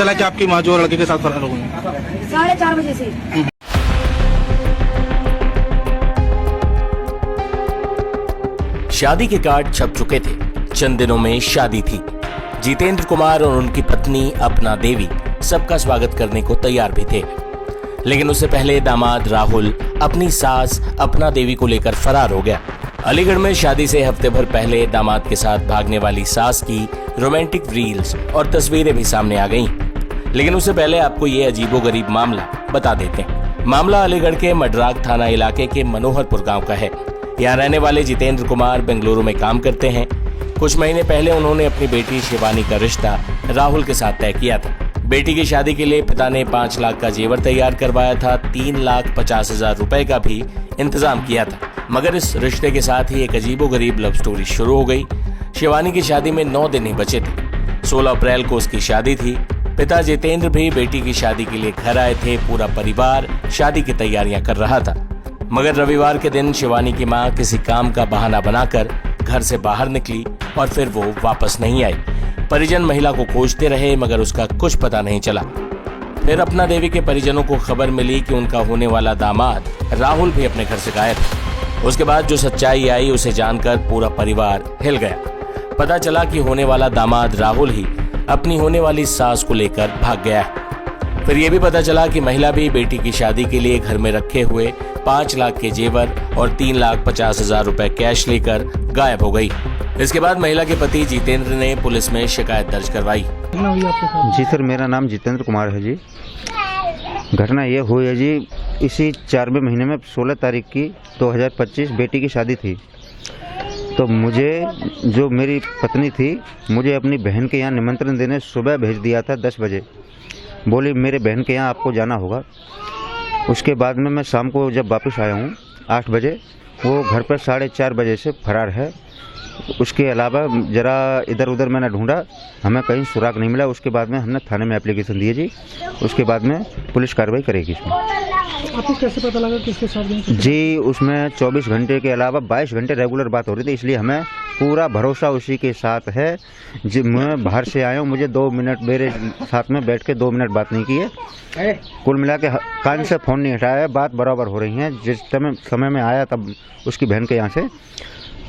चला कि आपकी माँ जो लड़के के साथ फरार हो गई 4:30 बजे से। शादी के कार्ड छप चुके थे। चंद दिनों में शादी थी। जितेंद्र कुमार और उनकी पत्नी अपना देवी सबका स्वागत करने को तैयार भी थे, लेकिन उससे पहले दामाद राहुल अपनी सास अपना देवी को लेकर फरार हो गया। अलीगढ़ में शादी से हफ्ते भर पहले दामाद के साथ भागने वाली सास की रोमांटिक रील्स और तस्वीरें भी सामने आ गईं। लेकिन उससे पहले आपको ये अजीबोगरीब मामला बता देते हैं। मामला अलीगढ़ के मडराग थाना इलाके के मनोहरपुर गांव का है। यहाँ रहने वाले जितेंद्र कुमार बेंगलुरु में काम करते हैं। कुछ महीने पहले उन्होंने अपनी बेटी शिवानी का रिश्ता राहुल के साथ तय किया था। बेटी की शादी के लिए पिता ने 5 लाख का जेवर तैयार करवाया था। 3,50,000 रुपए का भी इंतजाम किया था। मगर इस रिश्ते के साथ ही एक अजीबोगरीब लव स्टोरी शुरू हो गई। शिवानी की शादी में 9 दिन ही बचे थे। 16 अप्रैल को उसकी शादी थी। पिता जितेंद्र भी बेटी की शादी के लिए घर आए थे। पूरा परिवार शादी की तैयारियां कर रहा था। मगर रविवार के दिन शिवानी की मां किसी काम का बहाना बनाकर घर से बाहर निकली और फिर वो वापस नहीं आई। परिजन महिला को खोजते रहे मगर उसका कुछ पता नहीं चला। फिर अपना देवी के परिजनों को खबर मिली कि उनका होने वाला दामाद राहुल भी अपने घर से गायब है। उसके बाद जो सच्चाई आई उसे जानकर पूरा परिवार हिल गया। पता चला कि होने वाला दामाद राहुल ही अपनी होने वाली सास को लेकर भाग गया है। फिर यह भी पता चला कि महिला भी बेटी की शादी के लिए घर में रखे हुए 5 लाख के जेवर और 3,50,000 रुपए कैश लेकर गायब हो गई। इसके बाद महिला के पति जितेंद्र ने पुलिस में शिकायत दर्ज करवाई। जी सर, मेरा नाम जितेंद्र कुमार है जी। घटना ये हुई है जी, इसी 4वें महीने में 16 तारीख की 2025 बेटी की शादी थी। तो मुझे जो मेरी पत्नी थी, मुझे अपनी बहन के यहाँ निमंत्रण देने सुबह भेज दिया था 10 बजे। बोली मेरे बहन के यहाँ आपको जाना होगा। उसके बाद में मैं शाम को जब वापस आया हूँ 8 बजे, वो घर पर 4:30 बजे से फरार है। उसके अलावा ज़रा इधर उधर मैंने ढूंढा, हमें कहीं सुराग नहीं मिला। उसके बाद में हमने थाने में एप्लीकेशन दिए जी। उसके बाद में पुलिस कार्रवाई करेगी इसमें। आपको कैसे पता लगा किसके साथ जी? उसमें 24 घंटे के अलावा 22 घंटे रेगुलर बात हो रही थी, इसलिए हमें पूरा भरोसा उसी के साथ है। जी, मैं बाहर से आया हूँ, मुझे 2 मिनट मेरे साथ में बैठ के 2 मिनट बात नहीं की है। कुल मिला के कान से फ़ोन नहीं हटाया है, बात बराबर हो रही है। जिस समय में आया तब उसकी बहन के यहाँ से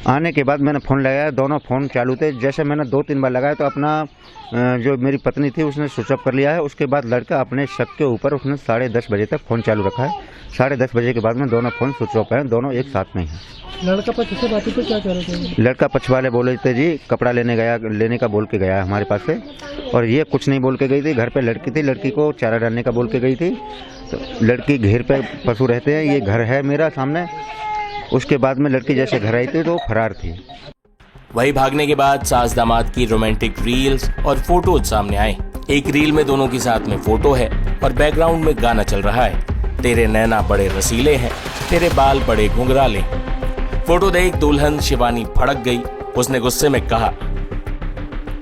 आने के बाद मैंने फ़ोन लगाया, दोनों फ़ोन चालू थे। जैसे मैंने 2-3 बार लगाया तो अपना जो मेरी पत्नी थी उसने स्विच ऑफ कर लिया है। उसके बाद लड़का अपने शक के ऊपर उसने 10:30 बजे तक फ़ोन चालू रखा है। 10:30 बजे के बाद में दोनों फ़ोन स्विच ऑफ हैं, दोनों एक साथ में हैं। लड़का पक्ष से बातें तो क्या कह रहे थे? लड़का पक्ष वाले बोले थे जी कपड़ा लेने का बोल के गया है हमारे पास से, और ये कुछ नहीं बोल के गई थी। घर पे लड़की थी, लड़की को चारा डालने का बोल के गई थी। तो लड़की घेर पे पशु रहते हैं, ये घर है मेरा सामने। उसके बाद में लड़की जैसे घर आई थी तो फरार थी। वही भागने के बाद सास दामाद की रोमांटिक रील्स और फोटोज सामने आए। एक रील में दोनों की साथ में फोटो है और बैकग्राउंड में गाना चल रहा है, तेरे नैना बड़े रसीले हैं, तेरे बाल बड़े घुंघराले। फोटो देख दुल्हन शिवानी भड़क गई। उसने गुस्से में कहा,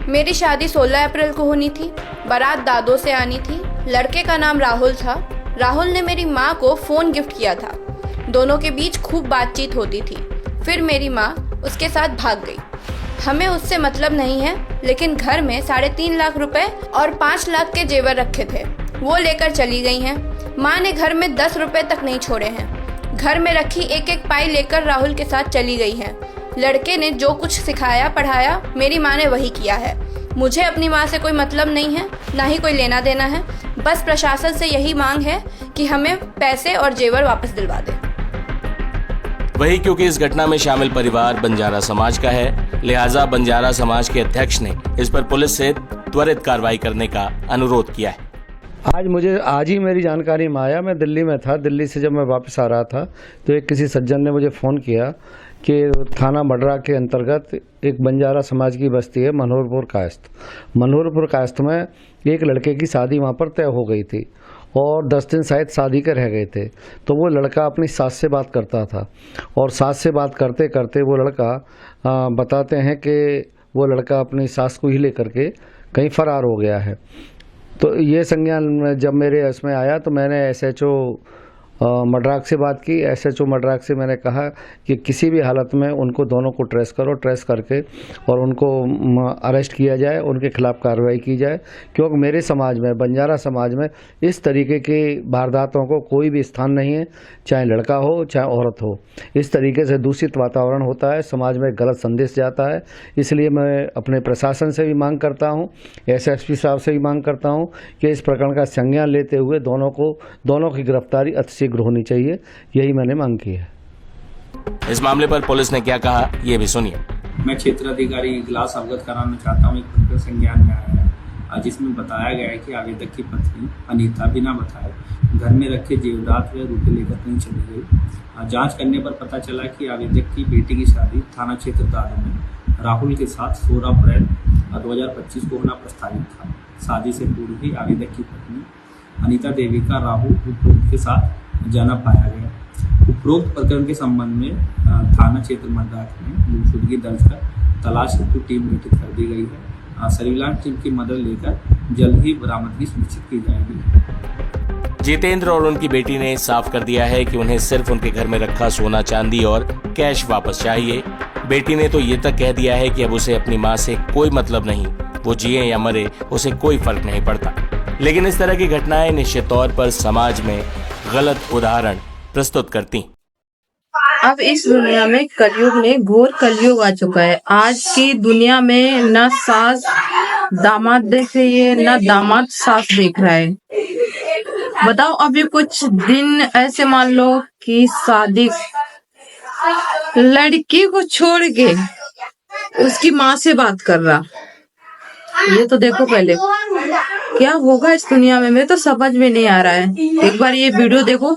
मेरी शादी 16 अप्रैल को होनी थी। बारात दादो से आनी थी। लड़के का नाम राहुल था। राहुल ने मेरी माँ को फोन गिफ्ट किया था। दोनों के बीच खूब बातचीत होती थी। फिर मेरी माँ उसके साथ भाग गई। हमें उससे मतलब नहीं है, लेकिन घर में 3.5 लाख रुपए और 5 लाख के जेवर रखे थे, वो लेकर चली गई हैं। माँ ने घर में 10 रुपए तक नहीं छोड़े हैं। घर में रखी एक पाई लेकर राहुल के साथ चली गई हैं। लड़के ने जो कुछ सिखाया पढ़ाया मेरी माँ ने वही किया है। मुझे अपनी माँ से कोई मतलब नहीं है, ना ही कोई लेना देना है। बस प्रशासन से यही मांग है कि हमें पैसे और जेवर वापस दिलवा दे। वही क्योंकि इस घटना में शामिल परिवार बंजारा समाज का है, लिहाजा बंजारा समाज के अध्यक्ष ने इस पर पुलिस से त्वरित कार्रवाई करने का अनुरोध किया है। आज ही मेरी जानकारी में आया। मैं दिल्ली में था। दिल्ली से जब मैं वापस आ रहा था तो एक किसी सज्जन ने मुझे फ़ोन किया कि थाना मडरा के अंतर्गत एक बंजारा समाज की बस्ती है मनोहरपुर कायस्थ। मनोहरपुर कायस्थ में एक लड़के की शादी वहाँ पर तय हो गई थी और 10 दिन शायद शादी के रह गए थे। तो वो लड़का अपनी सास से बात करता था और सास से बात करते करते वो लड़का बताते हैं कि वो लड़का अपनी सास को ही लेकर के कहीं फरार हो गया है। तो ये संज्ञान जब मेरे इसमें आया तो मैंने SHO मड्राक से बात की, SHO मड्राक से मैंने कहा कि किसी भी हालत में उनको दोनों को ट्रेस करो, ट्रेस करके और उनको अरेस्ट किया जाए, उनके खिलाफ कार्रवाई की जाए, क्योंकि मेरे समाज में, बंजारा समाज में इस तरीके की वारदातों को कोई भी स्थान नहीं है, चाहे लड़का हो चाहे औरत हो। इस तरीके से दूषित वातावरण होता है, समाज में गलत संदेश जाता है। इसलिए मैं अपने प्रशासन से भी मांग करता हूँ, SSP साहब से भी मांग करता हूँ कि इस प्रकरण का संज्ञान लेते हुए दोनों की गिरफ्तारी अतिशीघ्र होनी चाहिए। यही मैंने मांग की है। इस मामले पर पुलिस ने क्या कहा, ये भी सुनिए। मैं क्षेत्राधिकारी इजलास अवगत कराना चाहता हूँ। एक प्रकरण संज्ञान में आया है जिसमें बताया गया है कि आवेदक की पत्नी अनीता बिना बताए घर में रखे जेवरात व रुपये लेकर कहीं चली गई। जांच करने पर पता चला कि आवेदक की बेटी की शादी थाना क्षेत्र दादो में राहुल के साथ 16 अप्रैल 2025 को होना प्रस्तावित था। शादी से पूर्व ही आवेदक की पत्नी अनीता देवी का राहुल उपरोक्त के साथ जाना पाया गया। उपरोक्त प्रकरण के संबंध में थाना क्षेत्र मड्राक में गुमशुदगी दर्ज कर तलाश हेतु टीम गठित कर दी गई है। सर्विलांस टीम की मदद लेकर जल्द ही बरामदगी सुनिश्चित की जाएगी। जितेंद्र और उनकी बेटी ने साफ कर दिया है कि उन्हें सिर्फ उनके घर में रखा सोना चांदी और कैश वापस चाहिए। बेटी ने तो ये तक कह दिया है कि अब उसे अपनी मां से कोई मतलब नहीं, वो जिए या मरे उसे कोई फर्क नहीं पड़ता। लेकिन इस तरह की घटनाएं निश्चित तौर पर समाज में गलत उदाहरण प्रस्तुत करती। अब इस दुनिया में कलयुग ने घोर कलयुग आ चुका है। आज की दुनिया में न सास दामाद देख रही है, न दामाद सास देख रहा है। बताओ, अभी कुछ दिन ऐसे मान लो कि शादी लड़की को छोड़ के उसकी माँ से बात कर रहा, ये तो देखो पहले क्या होगा इस दुनिया में। मेरे तो समझ में नहीं आ रहा है। एक बार ये वीडियो देखो,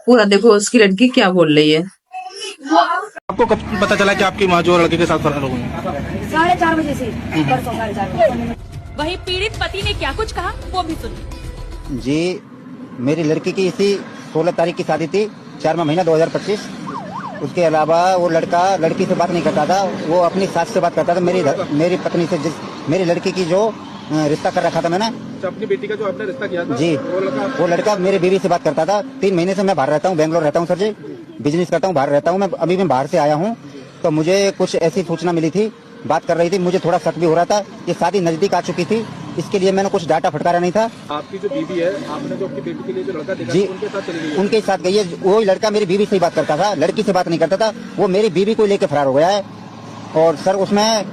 पूरा देखो, उसकी लड़की क्या बोल रही है। आपको कब पता चला कि आपकी माँ जो लड़के के साथ फरार हो गई? 4:30 बजे से, परसों 4:30 बजे। वहीं पीड़ित पति ने क्या कुछ कहा वो भी सुनिए। जी, मेरी लड़की की इसी 16 तारीख की शादी थी, 4वां महीना 2025। उसके अलावा वो लड़का लड़की से बात नहीं करता था, वो अपनी सास से बात करता था। मेरी पत्नी से, मेरी लड़की की जो रिश्ता कर रखा था मैंने, अपनी बेटी का जो आपने रिश्ता किया था, जी, वो लड़का मेरी बीवी से बात करता था। 3 महीने से मैं बाहर रहता हूँ, बेंगलोर रहता हूँ सर जी, बिजनेस करता हूँ, बाहर रहता हूँ। मैं अभी मैं बाहर से आया हूँ, तो मुझे कुछ ऐसी सूचना मिली थी, बात कर रही थी, मुझे थोड़ा शक भी हो रहा था। ये शादी नजदीक आ चुकी थी, इसके लिए मैंने कुछ डाटा फटकारा नहीं था। आपकी जो बीवी है, आपने जो अपनी बेटी के लिए जो लड़का देखा, जी, उनके साथ चली गई? उनके साथ गई है। वो लड़का मेरी बीवी से ही बात करता था, लड़की से बात नहीं करता था। वो मेरी बीवी को लेकर फरार हो गया है। और सर उसमें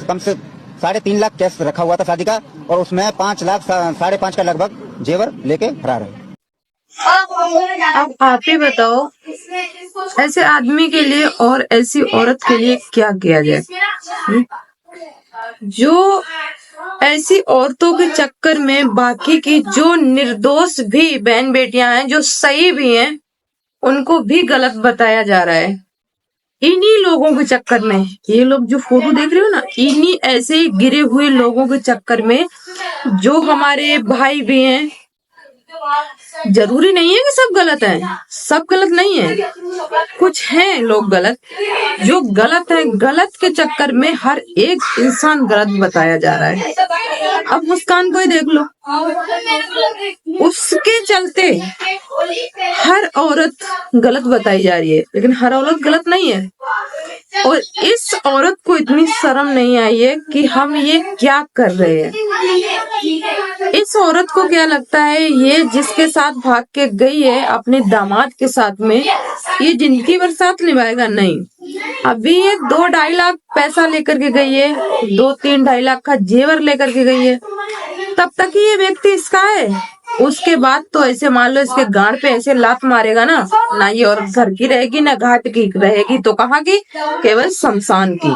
कम से 3.5 लाख कैश रखा हुआ था शादी का, और उसमें 5 लाख 5.5 का लगभग जेवर लेके फरार है। अब आप ही बताओ, ऐसे आदमी के लिए और ऐसी औरत के लिए क्या किया जाए, जो ऐसी औरतों के चक्कर में बाकी की जो निर्दोष भी बहन बेटियां हैं, जो सही भी हैं, उनको भी गलत बताया जा रहा है। इन्हीं लोगों के चक्कर में, ये लोग जो फोटो देख रहे हो ना, इन्हीं ऐसे ही गिरे हुए लोगों के चक्कर में जो हमारे भाई भी हैं, जरूरी नहीं है कि सब गलत हैं, सब गलत नहीं है, कुछ हैं लोग गलत, जो गलत है, गलत के चक्कर में हर एक इंसान गलत बताया जा रहा है। अब मुस्कान को ही देख लो, उसके चलते हर औरत गलत बताई जा रही है, लेकिन हर औरत गलत नहीं है। और इस औरत को इतनी शर्म नहीं आई है कि हम ये क्या कर रहे हैं। इस औरत को क्या लगता है, ये जिसके साथ भाग के गई है अपने दामाद के साथ में, ये जिंदगी भर साथ निभाएगा? नहीं। अभी ये 2-2.5 लाख पैसा लेकर के गई है, 2-3-2.5 लाख का जेवर लेकर के गई है, तब तक ही ये व्यक्ति इसका है। उसके बाद तो ऐसे मान लो इसके गांड पे ऐसे लात मारेगा ना ये औरत घर की रहेगी ना घाट की रहेगी, तो कहाँ की, केवल शमशान की।